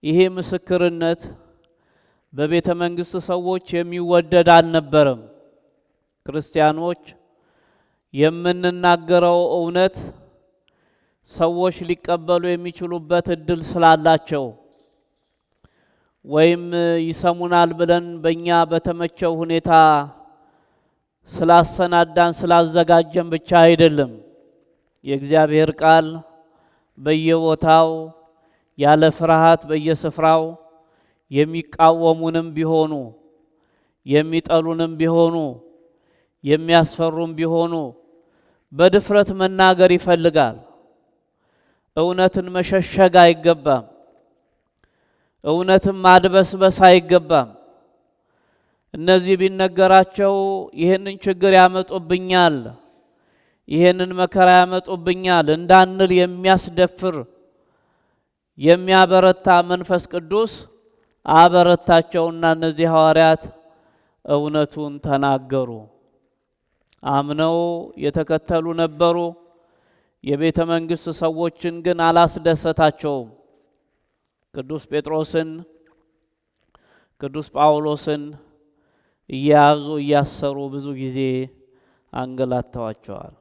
ይሄ ምስክርነት በቤተ መንግስት ሰዎች የሚወደድ አልነበረም። ክርስቲያኖች የምንናገረው እውነት ሰዎች ሊቀበሉ የሚችሉበት እድል ስላላቸው ወይም ይሰሙናል ብለን በእኛ በተመቸው ሁኔታ ስላሰናዳን ስላዘጋጀን ብቻ አይደለም። የእግዚአብሔር ቃል በየቦታው ያለ ፍርሃት በየስፍራው የሚቃወሙንም ቢሆኑ የሚጠሉንም ቢሆኑ የሚያስፈሩም ቢሆኑ በድፍረት መናገር ይፈልጋል። እውነትን መሸሸግ አይገባም። እውነትን ማድበስበስ አይገባም። እነዚህ ቢነገራቸው ይህንን ችግር ያመጡብኛል፣ ይህንን መከራ ያመጡብኛል እንዳንል የሚያስደፍር የሚያበረታ መንፈስ ቅዱስ አበረታቸውና እነዚህ ሐዋርያት እውነቱን ተናገሩ። አምነው የተከተሉ ነበሩ። የቤተ መንግስት ሰዎችን ግን አላስደሰታቸውም። ቅዱስ ጴጥሮስን ቅዱስ ጳውሎስን እያያዙ እያሰሩ ብዙ ጊዜ አንገላተዋቸዋል።